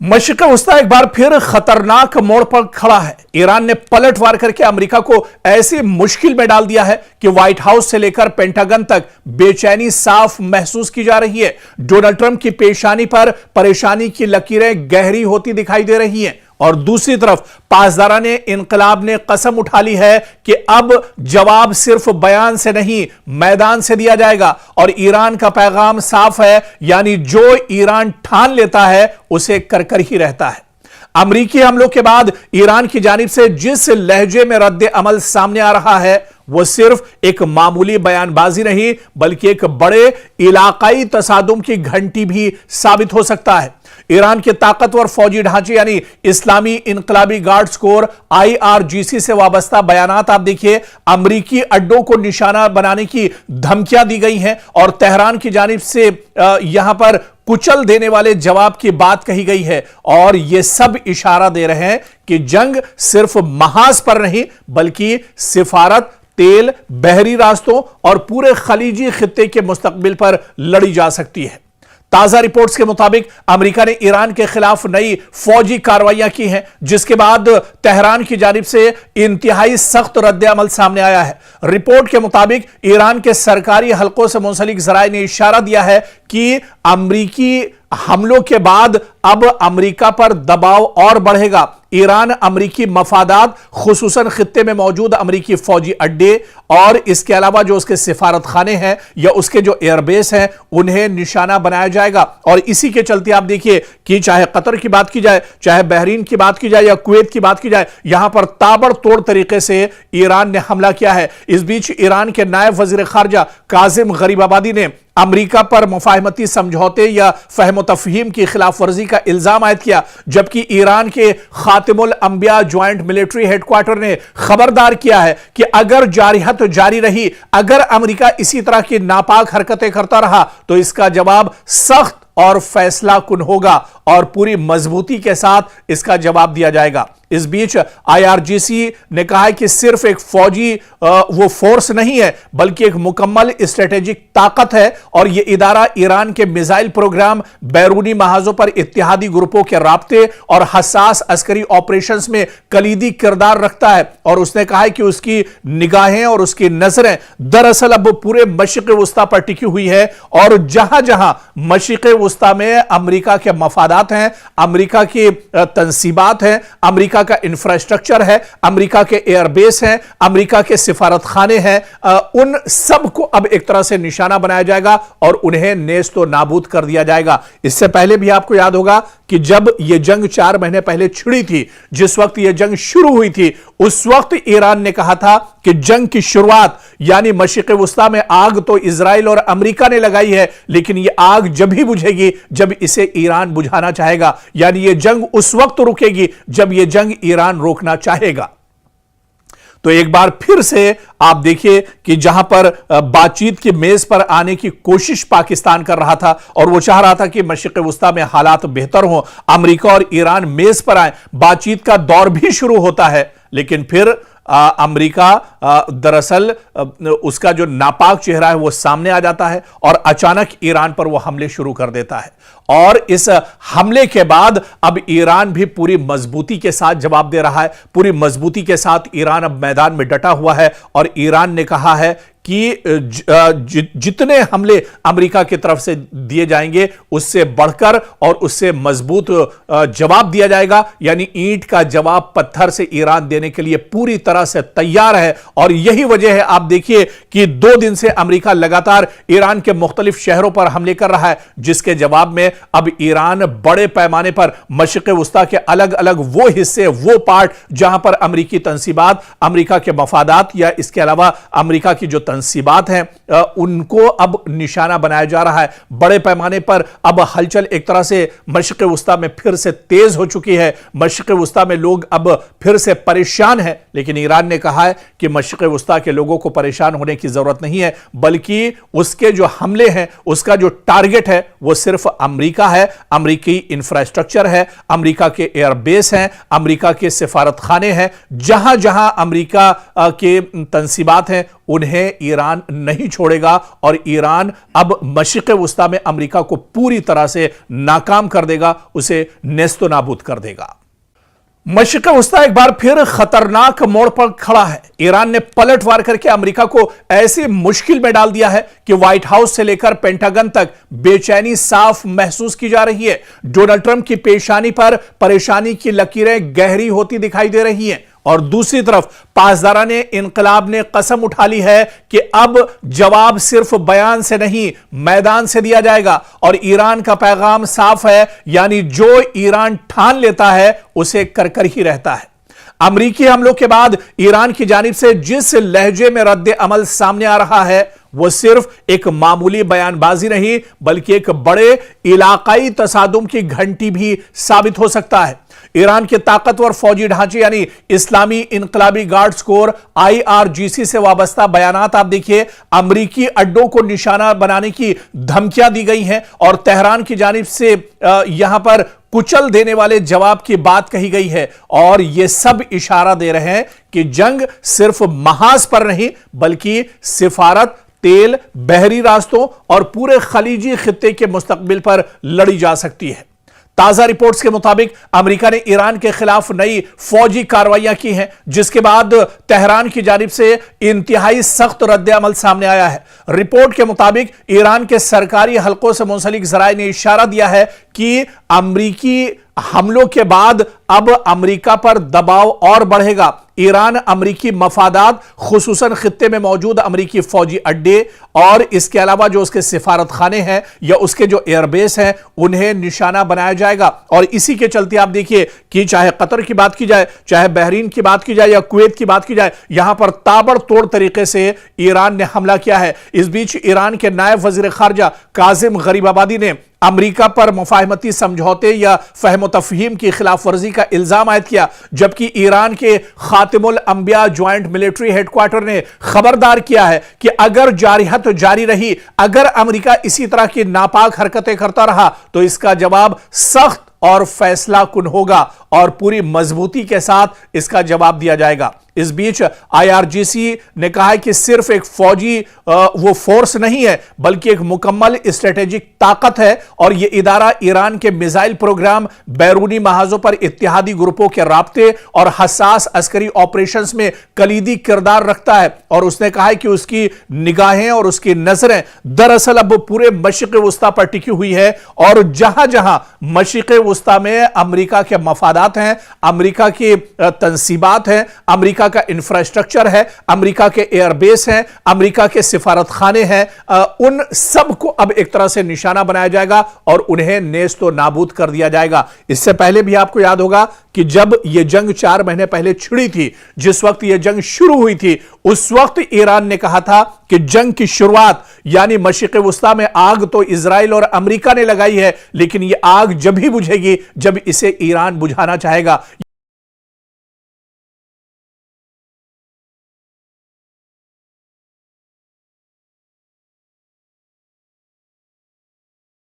मशरिक़ वस्ता एक बार फिर खतरनाक मोड़ पर खड़ा है। ईरान ने पलटवार करके अमेरिका को ऐसी मुश्किल में डाल दिया है कि व्हाइट हाउस से लेकर पेंटागन तक बेचैनी साफ महसूस की जा रही है। डोनाल्ड ट्रंप की पेशानी पर परेशानी की लकीरें गहरी होती दिखाई दे रही हैं और दूसरी तरफ पासदाराने इनकलाब ने कसम उठा ली है कि अब जवाब सिर्फ बयान से नहीं मैदान से दिया जाएगा और ईरान का पैगाम साफ है, यानी जो ईरान ठान लेता है उसे कर कर ही रहता है। अमेरिकी हमलों के बाद ईरान की जानिब से जिस लहजे में रद्द अमल सामने आ रहा है वो सिर्फ एक मामूली बयानबाजी नहीं बल्कि एक बड़े इलाकाई तसादुम की घंटी भी साबित हो सकता है। ईरान के ताकतवर फौजी ढांचे यानी इस्लामी इनकलाबी गार्ड्स कोर IRGC से वाबस्ता बयानात आप देखिए। अमरीकी अड्डों को निशाना बनाने की धमकियां दी गई हैं और तेहरान की जानिब से यहां पर कुचल देने वाले जवाब की बात कही गई है और यह सब इशारा दे रहे हैं कि जंग सिर्फ महाज पर नहीं बल्कि सिफारत, तेल, बहरी रास्तों और पूरे खलीजी खित्ते के मुस्तकबिल पर लड़ी जा सकती है। ताजा रिपोर्ट्स के मुताबिक अमेरिका ने ईरान के खिलाफ नई फौजी कार्रवाइयां की हैं, जिसके बाद तेहरान की जानिब से इंतहाई सख्त रद्द अमल सामने आया है। रिपोर्ट के मुताबिक ईरान के सरकारी हलकों से मुंसलिक जराए ने इशारा दिया है कि अमेरिकी हमलों के बाद अब अमेरिका पर दबाव और बढ़ेगा। ईरान अमेरिकी मफादात खुसूसन खित्ते में मौजूद अमेरिकी फौजी अड्डे और इसके अलावा जो उसके सिफारत खाने हैं या उसके जो एयरबेस हैं उन्हें निशाना बनाया जाएगा। और इसी के चलते आप देखिए कि चाहे कतर की बात की जाए, चाहे बहरीन की बात की जाए या कुवैत की बात की जाए, यहां पर ताबड़तोड़ तरीके से ईरान ने हमला किया है। इस बीच ईरान के नायब वजीर खारजा काजिम गरीबाबादी ने अमेरिका पर मुफाहमती समझौते या फहम तफहीम की खिलाफ वर्जी का इल्जाम आयद किया, जबकि ईरान के खातिमुल अंबिया ज्वाइंट मिलिट्री हेडक्वार्टर ने खबरदार किया है कि अगर जारिहत जारी रही, अगर अमेरिका इसी तरह की नापाक हरकतें करता रहा तो इसका जवाब सख्त और फैसला कुन होगा और पूरी मजबूती के साथ इसका जवाब दिया जाएगा। इस बीच IRGC ने कहा है कि सिर्फ एक फौजी वो फोर्स नहीं है बल्कि एक मुकम्मल स्ट्रेटेजिक ताकत है और यह इदारा ईरान के मिसाइल प्रोग्राम, बैरूनी महाजों पर इत्तेहादी ग्रुपों के राब्ते और हसास अस्करी ऑपरेशंस में कलीदी किरदार रखता है। और उसने कहा है कि उसकी निगाहें और उसकी नजरें दरअसल अब पूरे मशरिक़ वस्ता पर टिकी हुई है और जहां जहां मशरिक़ वस्ता में अमेरिका के मफादात हैं, अमेरिका की तंसीबात हैं, अमेरिका का इंफ्रास्ट्रक्चर है, अमेरिका के एयरबेस हैं, अमेरिका के सिफारत खाने हैं, उन सब को अब एक तरह से निशाना बनाया जाएगा और उन्हें नेस्तो नाबूद कर दिया जाएगा। इससे पहले भी आपको याद होगा कि जब यह जंग 4 महीने पहले छिड़ी थी, जिस वक्त यह जंग शुरू हुई थी, उस वक्त ईरान ने कहा था कि जंग की शुरुआत यानी मशरिक़ वस्ता में आग तो इजराइल और अमेरिका ने लगाई है, लेकिन यह आग जब ही बुझेगी जब इसे ईरान बुझाना चाहेगा, यानी यह जंग उस वक्त रुकेगी जब यह जंग ईरान रोकना चाहेगा। तो एक बार फिर से आप देखिए कि जहां पर बातचीत की मेज पर आने की कोशिश पाकिस्तान कर रहा था और वो चाह रहा था कि मशरिक़ वस्ता में हालात बेहतर हों, अमेरिका और ईरान मेज पर आए, बातचीत का दौर भी शुरू होता है, लेकिन फिर अमेरिका दरअसल उसका जो नापाक चेहरा है वो सामने आ जाता है और अचानक ईरान पर वो हमले शुरू कर देता है। और इस हमले के बाद अब ईरान भी पूरी मजबूती के साथ जवाब दे रहा है, पूरी मजबूती के साथ ईरान अब मैदान में डटा हुआ है और ईरान ने कहा है कि जितने हमले अमेरिका की तरफ से दिए जाएंगे उससे बढ़कर और उससे मजबूत जवाब दिया जाएगा, यानी ईंट का जवाब पत्थर से ईरान देने के लिए पूरी तरह से तैयार है। और यही वजह है, आप देखिए कि 2 दिन से अमेरिका लगातार ईरान के मुख्तलिफ शहरों पर हमले कर रहा है, जिसके जवाब में अब ईरान बड़े पैमाने पर मशरिक़ वस्ता के अलग अलग वो हिस्से, वो पार्ट जहां पर अमेरिकी तंसीबात, अमेरिका के मफादात या इसके अलावा अमेरिका की जो तंसीबात हैं उनको अब निशाना बनाया जा रहा है। बड़े पैमाने पर अब हलचल एक तरह से मशरिक़ वस्ता में फिर से तेज हो चुकी है। मशरिक़ वस्ता में लोग अब फिर से परेशान हैं, लेकिन ईरान ने कहा है कि मशरिक़ वस्ता के लोगों को परेशान होने की जरूरत नहीं है, बल्कि उसके जो हमले हैं उसका जो टारगेट है वो सिर्फ अमेरिका है, अमेरिकी इंफ्रास्ट्रक्चर है, अमेरिका के एयरबेस हैं, अमेरिका के सिफारत खाने हैं। जहां जहां अमेरिका के तंसीबात हैं उन्हें ईरान नहीं छोड़ेगा और ईरान अब मशरिक़ वुस्ता में अमेरिका को पूरी तरह से नाकाम कर देगा, उसे नेस्तो नाबूद कर देगा। मशरिक़ वुस्ता एक बार फिर खतरनाक मोड़ पर खड़ा है। ईरान ने पलटवार करके अमेरिका को ऐसी मुश्किल में डाल दिया है कि व्हाइट हाउस से लेकर पेंटागन तक बेचैनी साफ महसूस की जा रही है। डोनाल्ड ट्रंप की पेशानी पर परेशानी की लकीरें गहरी होती दिखाई दे रही हैं और दूसरी तरफ पासदाराने इनकलाब ने कसम उठा ली है कि अब जवाब सिर्फ बयान से नहीं मैदान से दिया जाएगा और ईरान का पैगाम साफ है, यानी जो ईरान ठान लेता है उसे कर कर ही रहता है। अमरीकी हमलों के बाद ईरान की जानिब से जिस लहजे में रद्द अमल सामने आ रहा है वो सिर्फ एक मामूली बयानबाजी नहीं बल्कि एक बड़े इलाकाई तसादुम की घंटी भी साबित हो सकता है। ईरान के ताकतवर फौजी ढांचे यानी इस्लामी इनकलाबी गार्ड्स कोर IRGC से वाबस्ता बयानात आप देखिए। अमरीकी अड्डों को निशाना बनाने की धमकियां दी गई हैं और तेहरान की जानिब से यहां पर कुचल देने वाले जवाब की बात कही गई है और यह सब इशारा दे रहे हैं कि जंग सिर्फ महाज पर नहीं बल्कि सिफारत, तेल, बहरी रास्तों और पूरे खलीजी खित्ते के मुस्तकबिल पर लड़ी जा सकती है। ताजा रिपोर्ट्स के मुताबिक अमेरिका ने ईरान के खिलाफ नई फौजी कार्रवाइयां की हैं, जिसके बाद तेहरान की जानिब से इंतहाई सख्त रद्द अमल सामने आया है। रिपोर्ट के मुताबिक ईरान के सरकारी हलकों से मुंसलिक जराये ने इशारा दिया है कि अमरीकी हमलों के बाद अब अमेरिका पर दबाव और बढ़ेगा। ईरान अमरीकी मफादात खुसूसन खित्ते में मौजूद अमरीकी फौजी अड्डे और इसके अलावा जो उसके सिफारत खाने हैं या उसके जो एयरबेस हैं उन्हें निशाना बनाया जाएगा और इसी के चलते आप देखिए कि चाहे कतर की बात की जाए, चाहे बहरीन की बात की जाए या कुवैत की बात की जाए, यहां पर ताबड़तोड़ तरीके से ईरान ने हमला किया है। इस बीच ईरान के नायब वजीर खारजा काजिम गरीबाबादी ने अमेरिका पर मुफाहमती समझौते या फहम तफहीम की खिलाफ वर्जी का इल्जाम आयद किया, जबकि ईरान के खातिमुल अंबिया ज्वाइंट मिलिट्री हेडक्वार्टर ने खबरदार किया है कि अगर जारिहत जारी रही, अगर अमेरिका इसी तरह की नापाक हरकतें करता रहा तो इसका जवाब सख्त और फैसला कुन होगा और पूरी मजबूती के साथ इसका जवाब दिया जाएगा। इस बीच IRGC ने कहा है कि सिर्फ एक फौजी वो फोर्स नहीं है बल्कि एक मुकम्मल स्ट्रेटेजिक ताकत है और यह इदारा ईरान के मिसाइल प्रोग्राम, बैरूनी महाजों पर इत्तेहादी ग्रुपों के राब्ते और हसास अस्करी ऑपरेशंस में कलीदी किरदार रखता है। और उसने कहा है कि उसकी निगाहें और उसकी नजरें दरअसल अब पूरे मशरिक़ वुस्ता पर टिकी हुई है और जहां जहां मशरिक़ वुस्ता में अमेरिका के मफादात हैं, अमेरिका की तंसीबात हैं, अमेरिका का इंफ्रास्ट्रक्चर है, अमेरिका के एयरबेस हैं, अमेरिका के सिफारत खाने हैं, उन सब को अब एक तरह से निशाना बनाया जाएगा और उन्हें नेस्तो नाबूद कर दिया जाएगा। इससे पहले भी आपको याद होगा कि जब यह जंग 4 महीने पहले छिड़ी थी, जिस वक्त यह जंग शुरू हुई थी, उस वक्त ईरान ने कहा था कि जंग की शुरुआत यानी मशरिक़ वुस्ता में आग तो इजराइल और अमेरिका ने लगाई है, लेकिन यह आग जब ही बुझेगी जब इसे ईरान बुझाना चाहेगा।